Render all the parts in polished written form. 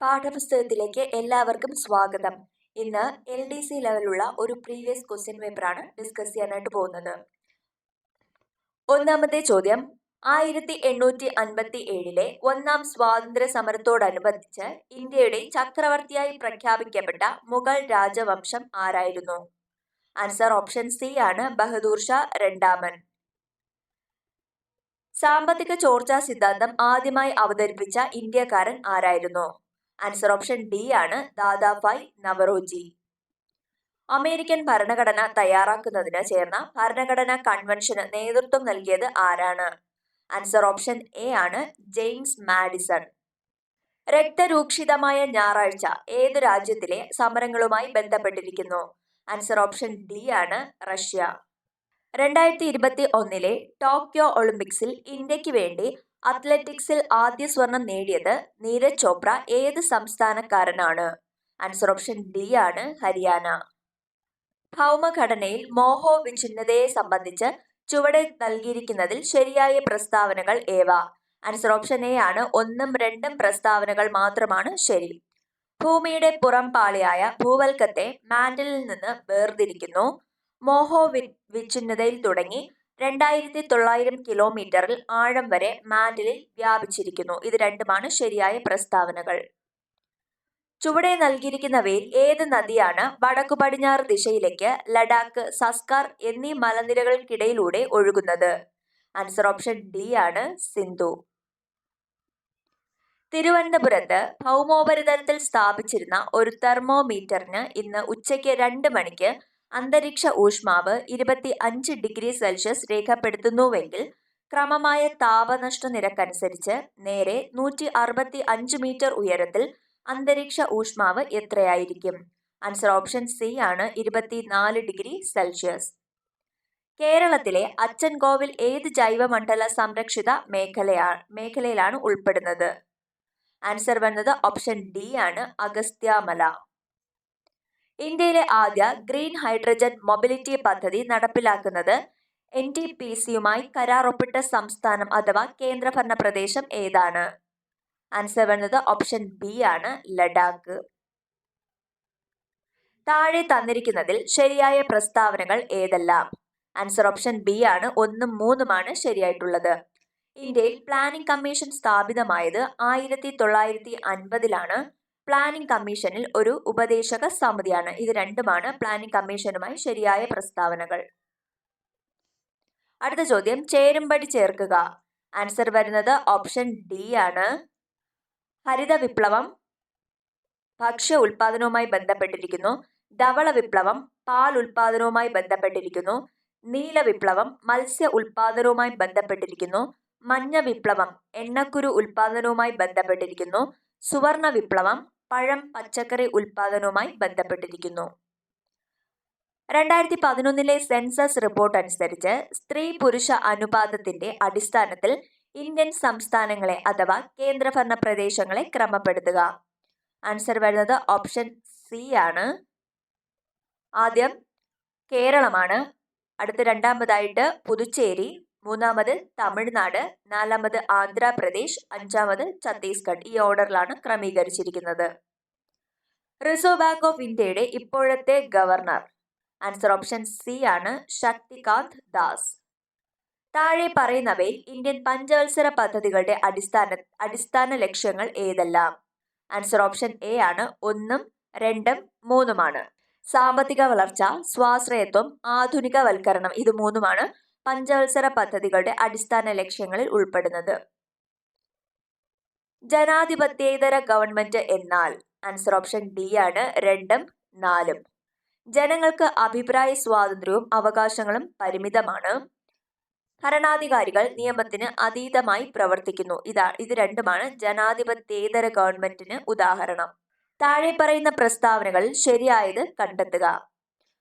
പാഠപുസ്തകത്തിലേക്ക് എല്ലാവർക്കും സ്വാഗതം. ഇന്ന് LDC ലെവലുള്ള ഒരു പ്രീവിയസ് ക്വസ്റ്റ്യൻ പേപ്പറാണ് ഡിസ്കസ് ചെയ്യാനായിട്ട് പോകുന്നത്. ഒന്നാമത്തെ ചോദ്യം, 1857 ഒന്നാം സ്വാതന്ത്ര്യ സമരത്തോടനുബന്ധിച്ച് ഇന്ത്യയുടെ ചക്രവർത്തിയായി പ്രഖ്യാപിക്കപ്പെട്ട മുഗൾ രാജവംശം ആരായിരുന്നു? ആൻസർ ഓപ്ഷൻ സി ആണ്, ബഹദൂർ ഷാ രണ്ടാമൻ. സാമ്പത്തിക ചോർച്ചാ സിദ്ധാന്തം ആദ്യമായി അവതരിപ്പിച്ച ഇന്ത്യക്കാരൻ ആരായിരുന്നു? ആൻസർ ഓപ്ഷൻ ഡി ആണ്, ദാദാഭായ് നവറോജി. അമേരിക്കൻ ഭരണഘടന തയ്യാറാക്കുന്നതിന് ചേർന്ന ഭരണഘടനാ കൺവെൻഷന് നേതൃത്വം നൽകിയത് ആരാണ്? ആൻസർ ഓപ്ഷൻ എ ആണ്, ജെയിംസ് മാഡിസൺ. രക്തരൂക്ഷിതമായ ഞായറാഴ്ച ഏത് രാജ്യത്തിലെ സമരങ്ങളുമായി ബന്ധപ്പെട്ടിരിക്കുന്നു? ആൻസർ ഓപ്ഷൻ ഡി ആണ്, റഷ്യ. 2021 ടോക്കിയോ ഒളിമ്പിക്സിൽ ഇന്ത്യക്ക് വേണ്ടി അത്ലറ്റിക്സിൽ ആദ്യ സ്വർണം നേടിയത് നീരജ് ചോപ്ര ഏത് സംസ്ഥാനക്കാരനാണ്? ആൻസർ ഓപ്ഷൻ ഡി ആണ്, ഹരിയാന. ഭൗമഘടനയിൽ മോഹോ വിഛിന്നതയെ സംബന്ധിച്ച് ചുവടെ നൽകിയിരിക്കുന്നതിൽ ശരിയായ പ്രസ്താവനകൾ ഏവ? ആൻസർ ഓപ്ഷൻ എ ആണ്, 1ഉം 2ഉം പ്രസ്താവനകൾ മാത്രമാണ് ശരി. ഭൂമിയുടെ പുറം പാളിയായ ഭൂവൽക്കത്തെ മാന്റിലിൽ നിന്ന് വേർതിരിക്കുന്നു. മോഹോ വിഛിന്നതയിൽ തുടങ്ങി 2900 കിലോമീറ്ററിൽ ആഴം വരെ മാന്റിലിൽ വ്യാപിച്ചിരിക്കുന്നു. ഇത് രണ്ടുമാണ് ശരിയായ പ്രസ്താവനകൾ. ചുവടെ നൽകിയിരിക്കുന്നവയിൽ ഏത് നദിയാണ് വടക്കു പടിഞ്ഞാറ് ദിശയിലേക്ക് ലഡാക്ക്, സസ്കാർ എന്നീ മലനിരകൾക്കിടയിലൂടെ ഒഴുകുന്നത്? ആൻസർ ഓപ്ഷൻ ഡി ആണ്, സിന്ധു. തിരുവനന്തപുരത്ത് ഭൗമോപരിതലത്തിൽ സ്ഥാപിച്ചിരുന്ന ഒരു തെർമോമീറ്ററിന് ഇന്ന് ഉച്ചയ്ക്ക് 2 മണിക്ക് അന്തരീക്ഷ ഊഷ്മാവ് 25 ഡിഗ്രി സെൽഷ്യസ് രേഖപ്പെടുത്തുന്നുവെങ്കിൽ ക്രമമായ താപനഷ്ട നിരക്കനുസരിച്ച് നേരെ 165 മീറ്റർ ഉയരത്തിൽ അന്തരീക്ഷ ഊഷ്മാവ് എത്രയായിരിക്കും? ആൻസർ ഓപ്ഷൻ സി ആണ്, 24 ഡിഗ്രി സെൽഷ്യസ്. കേരളത്തിലെ അച്ചൻകോവിൽ ഏത് ജൈവമണ്ഡല സംരക്ഷിത മേഖലയിലാണ് ഉൾപ്പെടുന്നത്? ആൻസർ വന്നത് ഓപ്ഷൻ ഡി ആണ്, അഗസ്ത്യമല. ഇന്ത്യയിലെ ആദ്യ ഗ്രീൻ ഹൈഡ്രജൻ മൊബിലിറ്റി പദ്ധതി നടപ്പിലാക്കുന്നത് NTPCയുമായി കരാർ ഒപ്പിട്ട സംസ്ഥാനം അഥവാ കേന്ദ്രഭരണ പ്രദേശം ഏതാണ്? ആൻസർ വന്നത് ഓപ്ഷൻ ബി ആണ്, ലഡാക്ക്. താഴെ തന്നിരിക്കുന്നതിൽ ശരിയായ പ്രസ്താവനകൾ ഏതെല്ലാം? ആൻസർ ഓപ്ഷൻ ബി ആണ്, 1ഉം 3ഉമാണ് ശരിയായിട്ടുള്ളത്. ഇന്ത്യയിൽ പ്ലാനിംഗ് കമ്മീഷൻ സ്ഥാപിതമായത് 1950 പ്ലാനിംഗ് കമ്മീഷനിൽ ഒരു ഉപദേശക സമിതിയാണ്. ഇത് രണ്ടുമാണ് പ്ലാനിംഗ് കമ്മീഷനുമായി ശരിയായ പ്രസ്താവനകൾ. അടുത്ത ചോദ്യം, ചേരുംപടി ചേർക്കുക. ആൻസർ വരുന്നത് ഓപ്ഷൻ ഡി ആണ്. ഹരിത വിപ്ലവം ഭക്ഷ്യ ഉൽപാദനവുമായി ബന്ധപ്പെട്ടിരിക്കുന്നു. ധവള വിപ്ലവം പാൽ ഉൽപാദനവുമായി ബന്ധപ്പെട്ടിരിക്കുന്നു. നീല വിപ്ലവം മത്സ്യ ഉൽപാദനവുമായി ബന്ധപ്പെട്ടിരിക്കുന്നു. മഞ്ഞ വിപ്ലവം എണ്ണക്കുരു ഉൽപാദനവുമായി ബന്ധപ്പെട്ടിരിക്കുന്നു. സുവർണ വിപ്ലവം പഴം പച്ചക്കറി ഉൽപാദനവുമായി ബന്ധപ്പെട്ടിരിക്കുന്നു. 2011 സെൻസസ് റിപ്പോർട്ട് അനുസരിച്ച് സ്ത്രീ പുരുഷ അനുപാതത്തിന്റെ അടിസ്ഥാനത്തിൽ ഇന്ത്യൻ സംസ്ഥാനങ്ങളെ അഥവാ കേന്ദ്രഭരണ പ്രദേശങ്ങളെ ക്രമപ്പെടുത്തുക. ആൻസർ വരുന്നത് ഓപ്ഷൻ സി ആണ്. ആദ്യം കേരളമാണ്, അടുത്ത രണ്ടാമതായിട്ട് പുതുച്ചേരി, മൂന്നാമത് തമിഴ്നാട്, നാലാമത് ആന്ധ്രാപ്രദേശ്, അഞ്ചാമത് ഛത്തീസ്ഗഡ്. ഈ ഓർഡറിലാണ് ക്രമീകരിച്ചിരിക്കുന്നത്. റിസർവ് ബാങ്ക് ഓഫ് ഇന്ത്യയുടെ ഇപ്പോഴത്തെ ഗവർണർ? ആൻസർ ഓപ്ഷൻ സി ആണ്, ശക്തികാന്ത് ദാസ്. താഴെ പറയുന്നവയിൽ ഇന്ത്യൻ പഞ്ചവത്സര പദ്ധതികളുടെ അടിസ്ഥാന ലക്ഷ്യങ്ങൾ ഏതെല്ലാം? ആൻസർ ഓപ്ഷൻ എ ആണ്, 1ഉം 2ഉം 3ഉമാണ്. സാമ്പത്തിക വളർച്ച, സ്വാശ്രയത്വം, ആധുനികവൽക്കരണം. ഇത് 3ഉമാണ് പഞ്ചവത്സര പദ്ധതികളുടെ അടിസ്ഥാന ലക്ഷ്യങ്ങളിൽ ഉൾപ്പെടുന്നത്. ജനാധിപത്യേതര ഗവൺമെന്റ് എന്നാൽ? ആൻസർ ഓപ്ഷൻ ഡി ആണ്, 2ഉം 4ഉം. ജനങ്ങൾക്ക് അഭിപ്രായ സ്വാതന്ത്ര്യവും അവകാശങ്ങളും പരിമിതമാണ്. ഭരണാധികാരികൾ നിയമത്തിന് അതീതമായി പ്രവർത്തിക്കുന്നു. ഇത് രണ്ടുമാണ് ജനാധിപത്യേതര ഗവൺമെന്റിന് ഉദാഹരണം. താഴെ പറയുന്ന പ്രസ്താവനകളിൽ ശരിയായത് കണ്ടെത്തുക.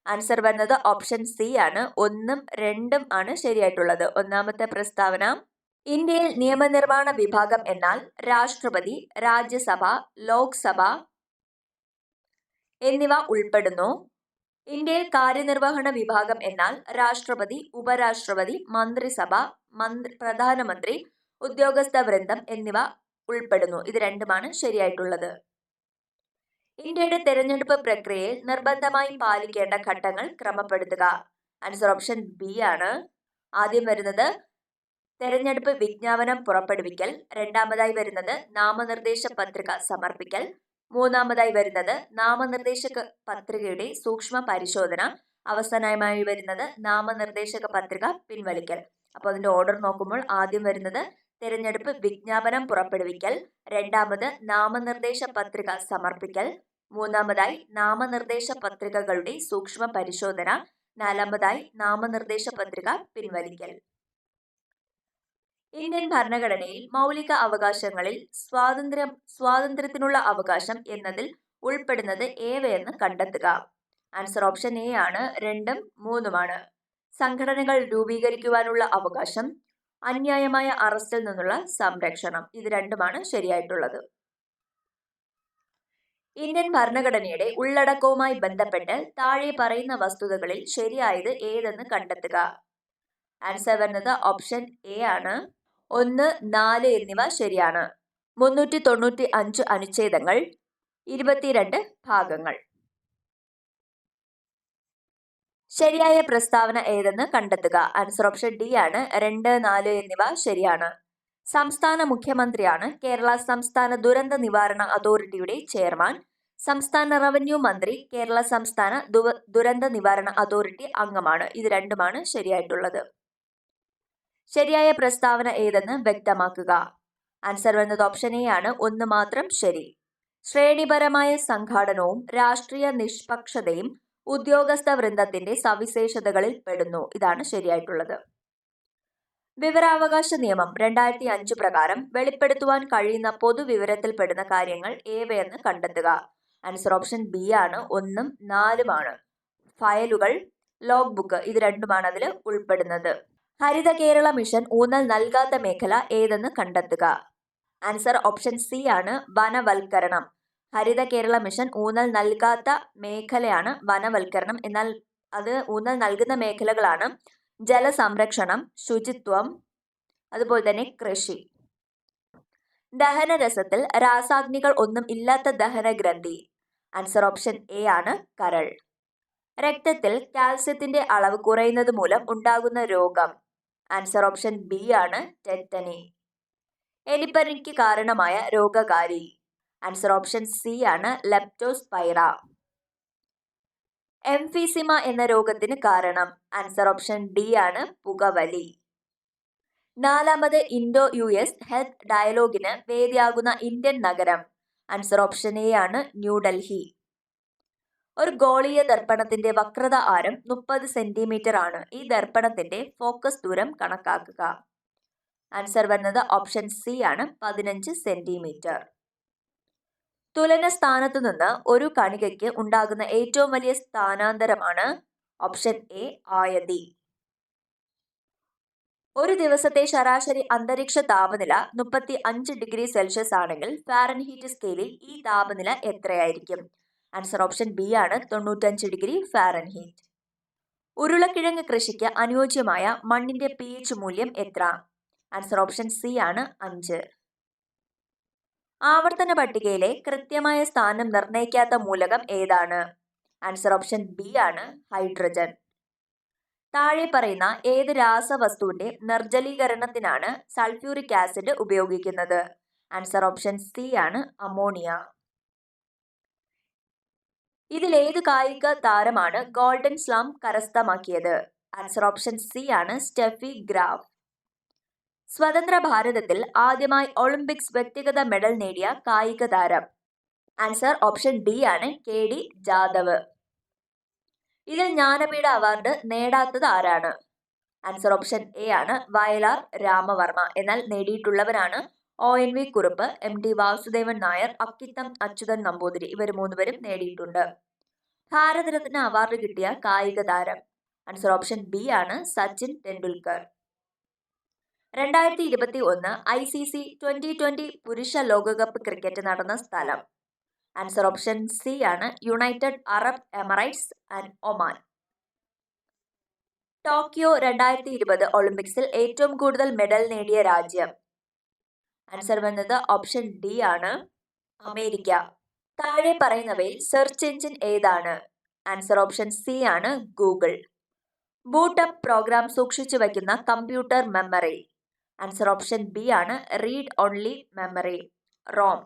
ആൻസർ വരുന്നത് ഓപ്ഷൻ സി ആണ്, 1ഉം 2ഉം ആണ് ശരിയായിട്ടുള്ളത്. ഒന്നാമത്തെ പ്രസ്താവന, ഇന്ത്യയിൽ നിയമനിർമ്മാണ വിഭാഗം എന്നാൽ രാഷ്ട്രപതി, രാജ്യസഭ, ലോക്സഭ എന്നിവ ഉൾപ്പെടുന്നു. ഇന്ത്യയിൽ കാര്യനിർവഹണ വിഭാഗം എന്നാൽ രാഷ്ട്രപതി, ഉപരാഷ്ട്രപതി, മന്ത്രിസഭ, പ്രധാനമന്ത്രി, ഉദ്യോഗസ്ഥ വൃന്ദം എന്നിവ ഉൾപ്പെടുന്നു. ഇത് രണ്ടുമാണ് ശരിയായിട്ടുള്ളത്. ഇന്ത്യയുടെ തെരഞ്ഞെടുപ്പ് പ്രക്രിയയിൽ നിർബന്ധമായും പാലിക്കേണ്ട ഘട്ടങ്ങൾ ക്രമപ്പെടുത്തുക. ആൻസർ ഓപ്ഷൻ ബി ആണ്. ആദ്യം വരുന്നത് തെരഞ്ഞെടുപ്പ് വിജ്ഞാപനം പുറപ്പെടുവിക്കൽ, രണ്ടാമതായി വരുന്നത് നാമനിർദ്ദേശ പത്രിക സമർപ്പിക്കൽ, മൂന്നാമതായി വരുന്നത് നാമനിർദ്ദേശക പത്രികയുടെ സൂക്ഷ്മ പരിശോധന, അവസാനമായി വരുന്നത് നാമനിർദ്ദേശക പത്രിക പിൻവലിക്കൽ. അപ്പോൾ അതിന്റെ ഓർഡർ നോക്കുമ്പോൾ ആദ്യം വരുന്നത് തെരഞ്ഞെടുപ്പ് വിജ്ഞാപനം പുറപ്പെടുവിക്കൽ, രണ്ടാമത് നാമനിർദ്ദേശ പത്രിക സമർപ്പിക്കൽ, മൂന്നാമതായി നാമനിർദ്ദേശ പത്രികകളുടെ സൂക്ഷ്മ പരിശോധന, നാലാമതായി നാമനിർദ്ദേശ പത്രിക പിൻവലിക്കൽ. ഇന്ത്യൻ ഭരണഘടനയിൽ മൗലിക അവകാശങ്ങളിൽ സ്വാതന്ത്ര്യത്തിനുള്ള അവകാശം എന്നതിൽ ഉൾപ്പെടുന്നത് ഏവയെന്ന് കണ്ടെത്തുക. ആൻസർ ഓപ്ഷൻ എ ആണ്. 2ഉം 3ഉമാണ്. സംഘടനകൾ രൂപീകരിക്കുവാനുള്ള അവകാശം, അന്യായമായ അറസ്റ്റിൽ നിന്നുള്ള സംരക്ഷണം. ഇത് രണ്ടുമാണ് ശരിയായിട്ടുള്ളത്. ഇന്ത്യൻ ഭരണഘടനയുടെ ഉള്ളടക്കവുമായി ബന്ധപ്പെട്ട് താഴെ പറയുന്ന വസ്തുതകളിൽ ശരിയായത് ഏതെന്ന് കണ്ടെത്തുക. ആൻസർ വരുന്നത് ഓപ്ഷൻ എ ആണ്. 1, 4 എന്നിവ ശരിയാണ്. 395 അനുച്ഛേദങ്ങൾ, 22 ഭാഗങ്ങൾ. ശരിയായ പ്രസ്താവന ഏതെന്ന് കണ്ടെത്തുക. ആൻസർ ഓപ്ഷൻ ഡി ആണ്. 2, 4 എന്നിവ ശരിയാണ്. സംസ്ഥാന മുഖ്യമന്ത്രിയാണ് കേരള സംസ്ഥാന ദുരന്ത നിവാരണ അതോറിറ്റിയുടെ ചെയർമാൻ. സംസ്ഥാന റവന്യൂ മന്ത്രി കേരള സംസ്ഥാന ദുരന്ത നിവാരണ അതോറിറ്റി അംഗമാണ്. ഇത് രണ്ടുമാണ് ശരിയായിട്ടുള്ളത്. ശരിയായ പ്രസ്താവന ഏതെന്ന് വ്യക്തമാക്കുക. ആൻസർ വരുന്നത് ഓപ്ഷൻ എ ആണ്. 1 മാത്രം ശരി. ശ്രേണിപരമായ സംഘാടനവും രാഷ്ട്രീയ നിഷ്പക്ഷതയും ഉദ്യോഗസ്ഥ വൃന്ദത്തിന്റെ സവിശേഷതകളിൽ പെടുന്നു. ഇതാണ് ശരിയായിട്ടുള്ളത്. വിവരാവകാശ നിയമം 2005 പ്രകാരം വെളിപ്പെടുത്തുവാൻ കഴിയുന്ന പൊതുവിവരത്തിൽപ്പെടുന്ന കാര്യങ്ങൾ ഏവയെന്ന് കണ്ടെത്തുക. ആൻസർ ഓപ്ഷൻ ബി ആണ്. 1ഉം 4ഉമാണ്. ഫയലുകൾ, ലോഗ് ബുക്ക്, ഇത് രണ്ടുമാണ് അതിൽ ഉൾപ്പെടുന്നത്. ഹരിത കേരള മിഷൻ ഊന്നൽ നൽകാത്ത മേഖല ഏതെന്ന് കണ്ടെത്തുക. ആൻസർ ഓപ്ഷൻ സി ആണ്. വനവൽക്കരണം. ഹരിത കേരള മിഷൻ ഊന്നൽ നൽകാത്ത മേഖലയാണ് വനവൽക്കരണം. എന്നാൽ അത് ഊന്നൽ നൽകുന്ന മേഖലകളാണ് ജലസംരക്ഷണം, ശുചിത്വം, അതുപോലെ തന്നെ കൃഷി. ദഹനരസത്തിൽ രാസാഗ്നികൾ ഒന്നും ഇല്ലാത്ത ദഹനഗ്രന്ഥി. ആൻസർ ഓപ്ഷൻ എ ആണ്. കരൾ. രക്തത്തിൽ കാൽസ്യത്തിന്റെ അളവ് കുറയുന്നത് മൂലം ഉണ്ടാകുന്ന രോഗം. ആൻസർ ഓപ്ഷൻ ബി ആണ്. ടെറ്റനി. എലിപ്പനിക്ക് കാരണമായ രോഗകാരി. ആൻസർ ഓപ്ഷൻ സി ആണ്. ലെപ്റ്റോസ്പൈറ. എംഫീസിമ എന്ന രോഗത്തിന് കാരണം. ആൻസർ ഓപ്ഷൻ ഡി ആണ്. പുകവലി. 4ാമത് ഇൻഡോ US ഹെൽത്ത് ഡയലോഗിന് വേദിയാകുന്ന ഇന്ത്യൻ നഗരം. ആൻസർ ഓപ്ഷൻ എ ആണ്. ന്യൂഡൽഹി. ഒരു ഗോളീയ ദർപ്പണത്തിന്റെ വക്രത ആരം 30 സെന്റിമീറ്റർ ആണ്. ഈ ദർപ്പണത്തിന്റെ ഫോക്കസ് ദൂരം കണക്കാക്കുക. ആൻസർ വരുന്നത് ഓപ്ഷൻ സി ആണ്. 15 സെന്റിമീറ്റർ. തുലന സ്ഥാനത്തു നിന്ന് ഒരു കണികയ്ക്ക് ഉണ്ടാകുന്ന ഏറ്റവും വലിയ സ്ഥാനാന്തരമാണ്. Option A ആയതി. ഒരു ദിവസത്തെ ശരാശരി അന്തരീക്ഷ താപനില 35 ഡിഗ്രി സെൽഷ്യസ് ആണെങ്കിൽ ഫാരൻഹീറ്റ് സ്കെയിലിൽ ഈ താപനില എത്രയായിരിക്കും? ആൻസർ ഓപ്ഷൻ ബി ആണ്. 95 ഡിഗ്രി ഫാരൻഹീറ്റ്. ഉരുളക്കിഴങ്ങ് കൃഷിക്ക് അനുയോജ്യമായ മണ്ണിന്റെ pH മൂല്യം എത്ര? ആൻസർ ഓപ്ഷൻ സി ആണ്. 5. ആവർത്തന പട്ടികയിലെ കൃത്യമായ സ്ഥാനം നിർണ്ണയിക്കാത്ത മൂലകം ഏതാണ്? ആൻസർ ഓപ്ഷൻ ബി ആണ്. ഹൈഡ്രജൻ. താഴെ പറയുന്ന ഏത് രാസവസ്തുവിന്റെ നിർജ്ജലീകരണത്തിനാണ് സൾഫ്യൂരിക് ആസിഡ് ഉപയോഗിക്കുന്നത്? ആൻസർ ഓപ്ഷൻ സി ആണ്. അമോണിയ. ഇതിലേത് കായിക താരമാണ് ഗോൾഡൻ സ്ലാം കരസ്ഥമാക്കിയത്? ആൻസർ ഓപ്ഷൻ സി ആണ്. Steffi Graf. സ്വതന്ത്ര ഭാരതത്തിൽ ആദ്യമായി ഒളിമ്പിക്സ് വ്യക്തിഗത മെഡൽ നേടിയ കായിക താരം. ആൻസർ ഓപ്ഷൻ ഡി ആണ്. KD ജാദവ്. ഇതിൽ ജ്ഞാനപീഠ അവാർഡ് നേടാത്തത് ആരാണ്? ആൻസർ ഓപ്ഷൻ എ ആണ്. വയലാർ രാമവർമ്മ. എന്നാൽ നേടിയിട്ടുള്ളവരാണ് ONV കുറുപ്പ്, MT വാസുദേവൻ നായർ, അക്കിത്തം അച്യുതൻ നമ്പൂതിരി. ഇവർ 3 പേരും നേടിയിട്ടുണ്ട്. ഭാരതരത്ന അവാർഡ് കിട്ടിയ കായിക താരം. ആൻസർ ഓപ്ഷൻ ബി ആണ്. സച്ചിൻ ടെണ്ടുൽക്കർ. 2021 ICC T20 പുരുഷ ലോകകപ്പ് ക്രിക്കറ്റ് നടന്ന സ്ഥലം. ആൻസർ ഓപ്ഷൻ സി ആണ്. United Arab Emirates and Oman. Tokyo 2020 ഒളിമ്പിക്സിൽ ഏറ്റവും കൂടുതൽ മെഡൽ നേടിയ രാജ്യം. ആൻസർ വന്നത് ഓപ്ഷൻ ഡി ആണ്. അമേരിക്ക. താഴെ പറയുന്നവയിൽ സെർച്ച് എഞ്ചിൻ ഏതാണ്? ആൻസർ ഓപ്ഷൻ സി ആണ് ഗൂഗിൾ. ബൂട്ട് അപ്പ് പ്രോഗ്രാം സൂക്ഷിച്ചു വയ്ക്കുന്ന computer memory. Answer option B ആണ് read only memory, ROM.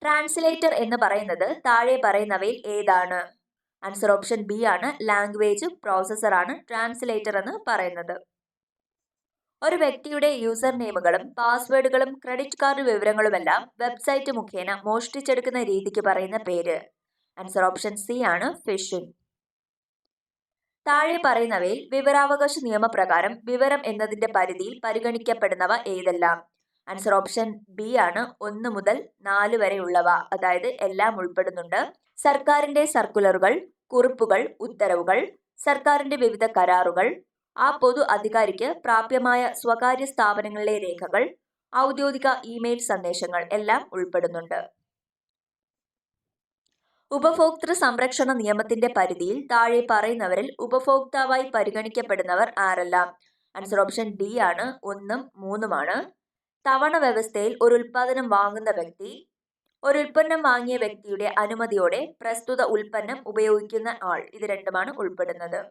Translator എന്ന് പറയുന്നത് താഴെ പറയുന്നവയിൽ ഏതാണ്? ആൻസർ ഓപ്ഷൻ ബി ആണ് ലാംഗ്വേജ് പ്രോസസർ ആണ് ട്രാൻസ്ലേറ്റർ എന്ന് പറയുന്നത്. ഒരു വ്യക്തിയുടെ യൂസർ നെയിമുകളും പാസ്വേഡുകളും ക്രെഡിറ്റ് കാർഡ് വിവരങ്ങളുമെല്ലാം വെബ്സൈറ്റ് മുഖേന മോഷ്ടിച്ചെടുക്കുന്ന രീതിക്ക് പറയുന്ന പേര്. ആൻസർ ഓപ്ഷൻ സി ആണ് ഫിഷിംഗ്. താഴെ പറയുന്നവയിൽ വിവരാവകാശ നിയമപ്രകാരം വിവരം എന്നതിന്റെ പരിധിയിൽ പരിഗണിക്കപ്പെടുന്നവ ഏതെല്ലാം? ആൻസർ ഓപ്ഷൻ ബി ആണ് 1 മുതൽ 4 വരെയുള്ളവ, അതായത് എല്ലാം ഉൾപ്പെടുന്നുണ്ട്. സർക്കാരിന്റെ സർക്കുലറുകൾ, കുറിപ്പുകൾ, ഉത്തരവുകൾ, സർക്കാരിന്റെ വിവിധ കരാറുകൾ, ആ പൊതു അധികാരിക്ക് പ്രാപ്യമായ സ്വകാര്യ സ്ഥാപനങ്ങളിലെ രേഖകൾ, ഔദ്യോഗിക ഇമെയിൽ സന്ദേശങ്ങൾ എല്ലാം ഉൾപ്പെടുന്നുണ്ട്. ഉപഭോക്തൃ സംരക്ഷണ നിയമത്തിന്റെ പരിധിയിൽ താഴെ പറയുന്നവരിൽ ഉപഭോക്താവായി പരിഗണിക്കപ്പെടുന്നവർ ആരെല്ലാം? ആൻസർ ഓപ്ഷൻ ഡി ആണ് 1ഉം 3ഉമാണ്. തവണ വ്യവസ്ഥയിൽ ഒരു ഉൽപ്പാദനം വാങ്ങുന്ന വ്യക്തി, ഒരു ഉൽപ്പന്നം വാങ്ങിയ വ്യക്തിയുടെ അനുമതിയോടെ പ്രസ്തുത ഉൽപ്പന്നം ഉപയോഗിക്കുന്ന ആൾ, ഇത് രണ്ടുമാണ് ഉൾപ്പെടുന്നത്.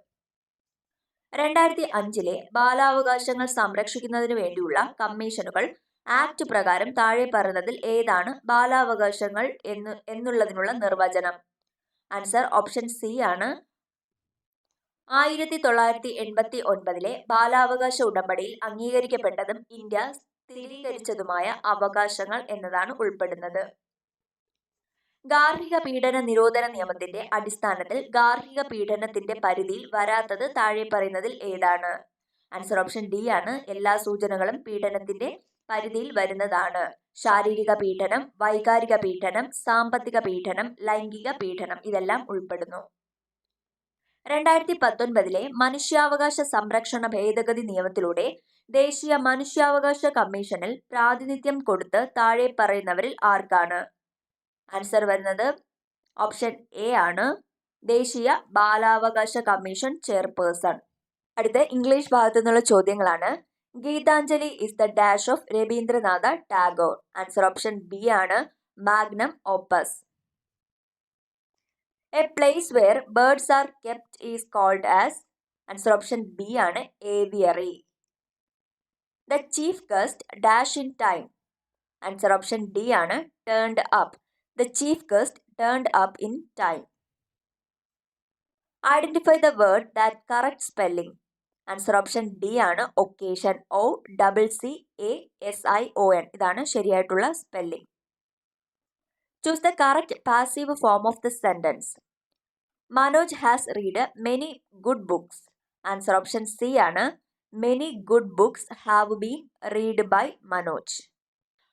2005 ബാലാവകാശങ്ങൾ സംരക്ഷിക്കുന്നതിനു വേണ്ടിയുള്ള കമ്മീഷനുകൾ ആക്ട് പ്രകാരം താഴെ പറയുന്നതിൽ ഏതാണ് ബാലാവകാശങ്ങൾ എന്നുള്ളതിനുള്ള നിർവചനം? ആൻസർ ഓപ്ഷൻ സി ആണ് 1989 ബാലാവകാശ ഉടമ്പടിയിൽ അംഗീകരിക്കപ്പെട്ടതും ഇന്ത്യ സ്ഥിരീകരിച്ചതുമായ അവകാശങ്ങൾ എന്നതാണ് ഉൾപ്പെടുന്നത്. ഗാർഹിക പീഡന നിരോധന നിയമത്തിന്റെ അടിസ്ഥാനത്തിൽ ഗാർഹിക പീഡനത്തിന്റെ പരിധിയിൽ വരാത്തത് താഴെ പറയുന്നതിൽ ഏതാണ്? ആൻസർ ഓപ്ഷൻ ഡി ആണ് എല്ലാ സൂചനകളും പീഡനത്തിന്റെ പരിധിയിൽ വരുന്നതാണ്. ശാരീരിക പീഡനം, വൈകാരിക പീഡനം, സാമ്പത്തിക പീഡനം, ലൈംഗിക പീഡനം ഇതെല്ലാം ഉൾപ്പെടുന്നു. 2019 മനുഷ്യാവകാശ സംരക്ഷണ ഭേദഗതി നിയമത്തിലൂടെ ദേശീയ മനുഷ്യാവകാശ കമ്മീഷനിൽ പ്രാതിനിധ്യം കൊടുത്ത് താഴെ പറയുന്നവരിൽ ആർക്കാണ്? ആൻസർ വരുന്നത് ഓപ്ഷൻ എ ആണ് ദേശീയ ബാലാവകാശ കമ്മീഷൻ ചെയർപേഴ്സൺ. അടുത്ത ഇംഗ്ലീഷ് ഭാഗത്തു നിന്നുള്ള ചോദ്യങ്ങളാണ്. Gitanjali is the dash of Rabindranath Tagore. Answer option B ആണ് magnum opus. A place where birds are kept is called as. Answer option B ആണ് aviary. The chief guest dash in time. Answer option D ആണ് turned up. The chief guest turned up in time. Identify the word that correct spelling. Answer option D ആണ് occasion. OCCASION. ഇതാണ് ശരിയായിട്ടുള്ള spelling. Choose the correct passive form of the sentence. Manoj has read many good books. Answer option C ആണ് many good books have been read by Manoj.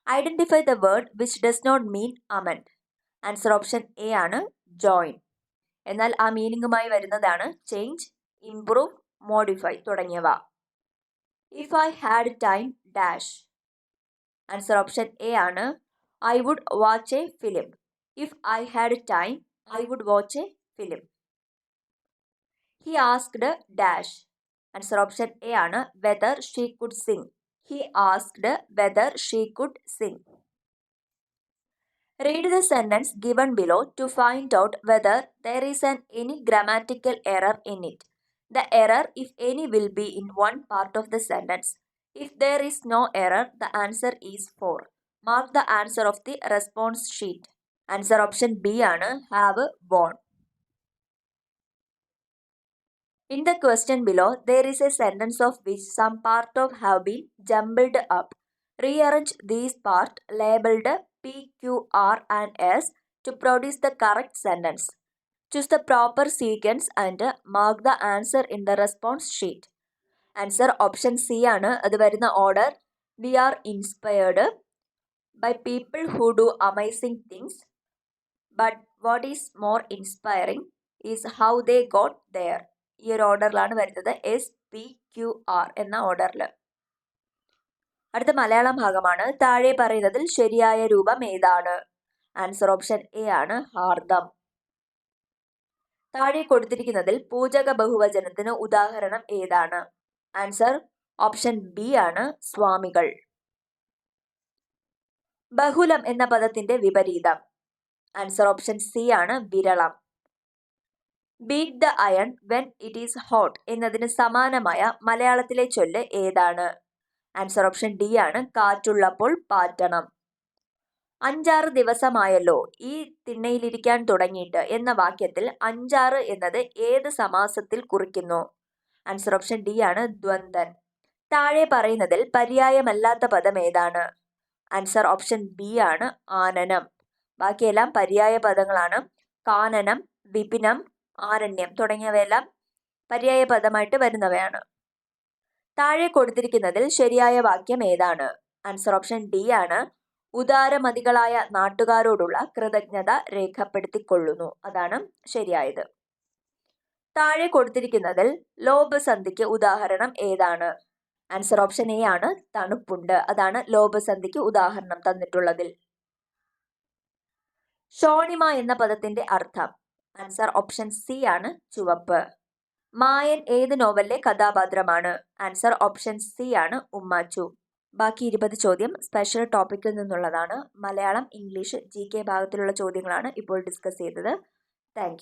Identify the word which does not mean amend. Answer option A ആണ് join. എന്നാൽ ആ മീനിങ്ങുമായി വരുന്നതാണ് change, improve, modify തുടങ്ങിയവ. If I had time dash. Answer option A ആണ് I would watch a film. If I had time I would watch a film. He asked dash. Answer option A ആണ് whether she could sing. He asked whether she could sing. Read the sentence given below to find out whether there is any grammatical error in it. The error, if any, will be in one part of the sentence. If there is no error, the answer is 4. Mark the answer of the response sheet. Answer option B ആണ് have won. In the question below, there is a sentence of which some part of have been jumbled up. Rearrange these parts labeled P, Q, R and S to produce the correct sentence. Choose the proper sequence and mark the answer in the response sheet. Answer option C ആണ് അത് വരുന്ന order. We are inspired by people who do amazing things, but what is more inspiring is how they got there. ഈ ഒരു ഓർഡറിലാണ് വരുന്നത്, SPQR എന്ന ഓർഡറിൽ. അടുത്ത മലയാളം ഭാഗമാണ്. താഴെ പറയുന്നതിൽ ശരിയായ രൂപം ഏതാണ്? ആൻസർ ഓപ്ഷൻ എ ആണ് ഹാർദം. താഴെ കൊടുത്തിരിക്കുന്നതിൽ പൂജക ബഹുവചനത്തിന് ഉദാഹരണം ഏതാണ്? ആൻസർ ഓപ്ഷൻ ബി ആണ് സ്വാമികൾ. ബഹുലം എന്ന പദത്തിന്റെ വിപരീതം. ആൻസർ ഓപ്ഷൻ സി ആണ് വിരളം. Beat the iron when it is hot എന്നതിന് സമാനമായ മലയാളത്തിലെ ചൊല്ല് ഏതാണ്? ആൻസർ ഓപ്ഷൻ ഡി ആണ് കാറ്റുള്ളപ്പോൾ പാറ്റണം. 5-6 ദിവസമായല്ലോ ഈ തിണ്ണയിലിരിക്കാൻ തുടങ്ങിയിട്ട് എന്ന വാക്യത്തിൽ 5-6 എന്നത് ഏത് സമാസത്തിൽ കുറിക്കുന്നു? ആൻസർ ഓപ്ഷൻ ഡി ആണ് ദ്വന്ദ്വൻ. താഴെ പറയുന്നതിൽ പര്യായമല്ലാത്ത പദം ഏതാണ്? ആൻസർ ഓപ്ഷൻ ബി ആണ് ആനനം. ബാക്കിയെല്ലാം പര്യായ പദങ്ങളാണ്. കാനനം, വിപിനം, ആരണ്യം തുടങ്ങിയവയെല്ലാം പര്യായ പദമായിട്ട് വരുന്നവയാണ്. താഴെ കൊടുത്തിരിക്കുന്നതിൽ ശരിയായ വാക്യം ഏതാണ്? ആൻസർ ഓപ്ഷൻ ഡി ആണ് ഉദാരമതികളായ നാട്ടുകാരോടുള്ള കൃതജ്ഞത രേഖപ്പെടുത്തിക്കൊള്ളുന്നു. അതാണ് ശരിയായത്. താഴെ കൊടുത്തിരിക്കുന്നതിൽ ലോഭസന്ധിക്ക് ഉദാഹരണം ഏതാണ്? ആൻസർ ഓപ്ഷൻ എ ആണ് തണുപ്പുണ്ട്. അതാണ് ലോഭസന്ധിക്ക് ഉദാഹരണം തന്നിട്ടുള്ളതിൽ. ഷോണിമ എന്ന പദത്തിന്റെ അർത്ഥം? ആൻസർ ഓപ്ഷൻ സി ആണ് ചുവപ്പ്. മായൻ ഏത് നോവലിലെ കഥാപാത്രമാണ്? ആൻസർ ഓപ്ഷൻ സി ആണ് ഉമ്മാച്ചു. ബാക്കി 20 ചോദ്യം സ്പെഷ്യൽ ടോപ്പിക്കിൽ നിന്നുള്ളതാണ്. മലയാളം, ഇംഗ്ലീഷ്, GK ഭാഗത്തിലുള്ള ചോദ്യങ്ങളാണ് ഇപ്പോൾ ഡിസ്കസ് ചെയ്തത്. താങ്ക്